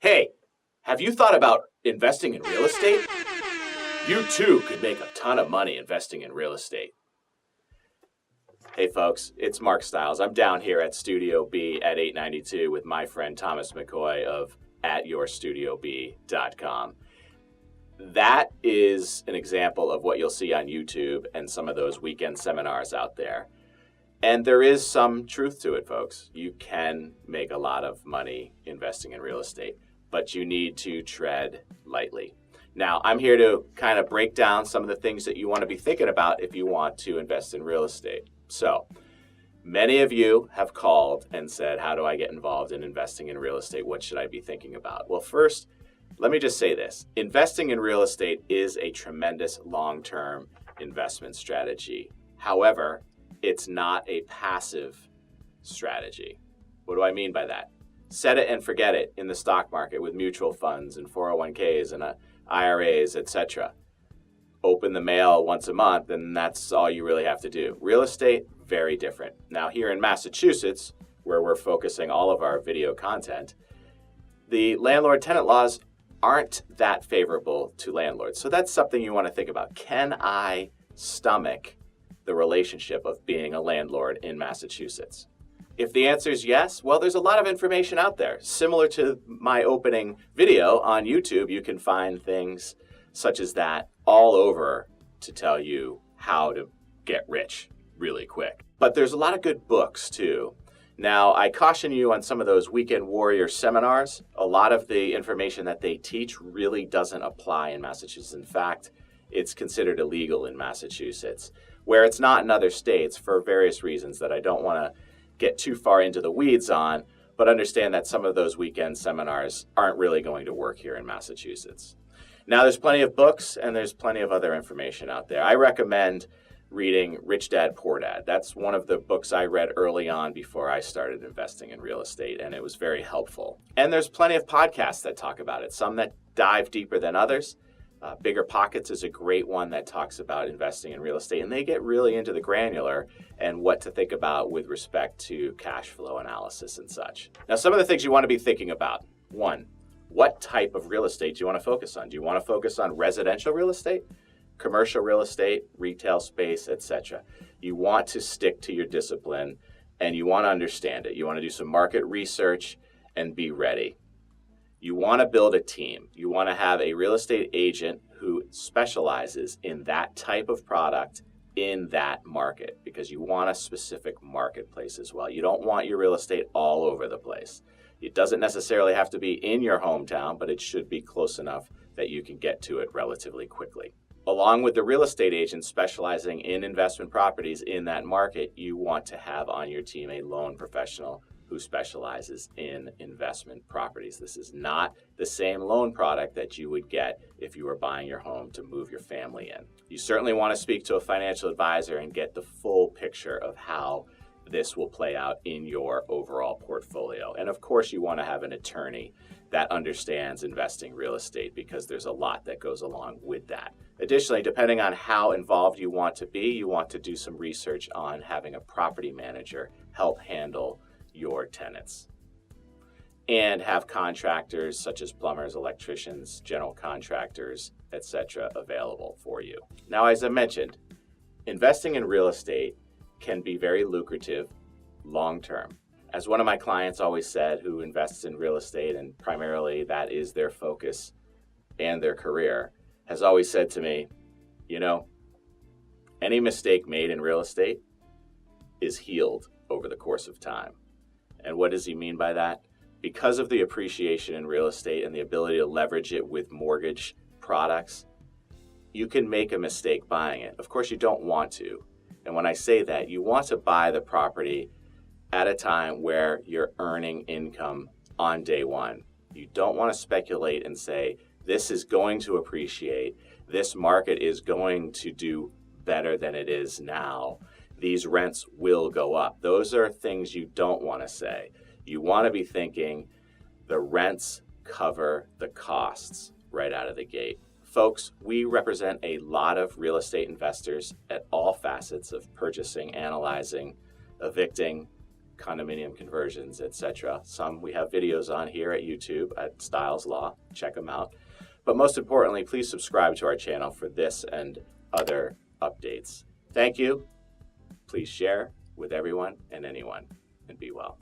Hey, have you thought about investing in real estate? You too could make a ton of money investing in real estate. Hey folks, it's Mark Stiles. I'm down here at Studio B at 892 with my friend Thomas McCoy of atyourstudiob.com. That is an example of what you'll see on YouTube and some of those weekend seminars out there. And there is some truth to it, folks. You can make a lot of money investing in real estate, but you need to tread lightly. Now, I'm here to kind of break down some of the things that you want to be thinking about if you want to invest in real estate. So, many of you have called and said, how do I get involved in investing in real estate? What should I be thinking about? Well, first, let me just say this. Investing in real estate is a tremendous long-term investment strategy. However, it's not a passive strategy. What do I mean by that? Set it and forget it in the stock market with mutual funds and 401ks and IRAs, etc. Open the mail once a month and that's all you really have to do. Real estate, very different. Now here in Massachusetts, where we're focusing all of our video content, the landlord-tenant laws aren't that favorable to landlords. So that's something you want to think about. Can I stomach the relationship of being a landlord in Massachusetts? If the answer is yes, well, there's a lot of information out there. Similar to my opening video on YouTube, you can find things such as that all over to tell you how to get rich really quick. But there's a lot of good books too. Now, I caution you on some of those weekend warrior seminars. A lot of the information that they teach really doesn't apply in Massachusetts. In fact, it's considered illegal in Massachusetts, where it's not in other states for various reasons that I don't want to get too far into the weeds on, but understand that some of those weekend seminars aren't really going to work here in Massachusetts. Now, there's plenty of books and there's plenty of other information out there. I recommend reading Rich Dad, Poor Dad. That's one of the books I read early on before I started investing in real estate, and it was very helpful. And there's plenty of podcasts that talk about it, some that dive deeper than others. Bigger Pockets is a great one that talks about investing in real estate, and they get really into the granular and what to think about with respect to cash flow analysis and such. Now, some of the things you want to be thinking about. One, what type of real estate do you want to focus on? Do you want to focus on residential real estate, commercial real estate, retail space, etc.? You want to stick to your discipline and you want to understand it. You want to do some market research and be ready. You want to build a team. You want to have a real estate agent who specializes in that type of product in that market because you want a specific marketplace as well. You don't want your real estate all over the place. It doesn't necessarily have to be in your hometown, but it should be close enough that you can get to it relatively quickly. Along with the real estate agent specializing in investment properties in that market, you want to have on your team a loan professional who specializes in investment properties. This is not the same loan product that you would get if you were buying your home to move your family in. You certainly want to speak to a financial advisor and get the full picture of how this will play out in your overall portfolio. And of course, you want to have an attorney that understands investing real estate because there's a lot that goes along with that. Additionally, depending on how involved you want to be, you want to do some research on having a property manager help handle your tenants and have contractors such as plumbers, electricians, general contractors, etc. available for you. Now, as I mentioned, investing in real estate can be very lucrative long-term. As one of my clients always said, who invests in real estate and primarily that is their focus and their career, has always said to me, you know, any mistake made in real estate is healed over the course of time. And what does he mean by that? Because of the appreciation in real estate and the ability to leverage it with mortgage products, you can make a mistake buying it. Of course, you don't want to. And when I say that, you want to buy the property at a time where you're earning income on day one. You don't want to speculate and say, this is going to appreciate, this market is going to do better than it is now. These rents will go up. Those are things you don't want to say. You want to be thinking the rents cover the costs right out of the gate. Folks, we represent a lot of real estate investors at all facets of purchasing, analyzing, evicting, condominium conversions, etc. Some we have videos on here at YouTube at Stiles Law. Check them out. But most importantly, please subscribe to our channel for this and other updates. Thank you. Please share with everyone and anyone, and be well.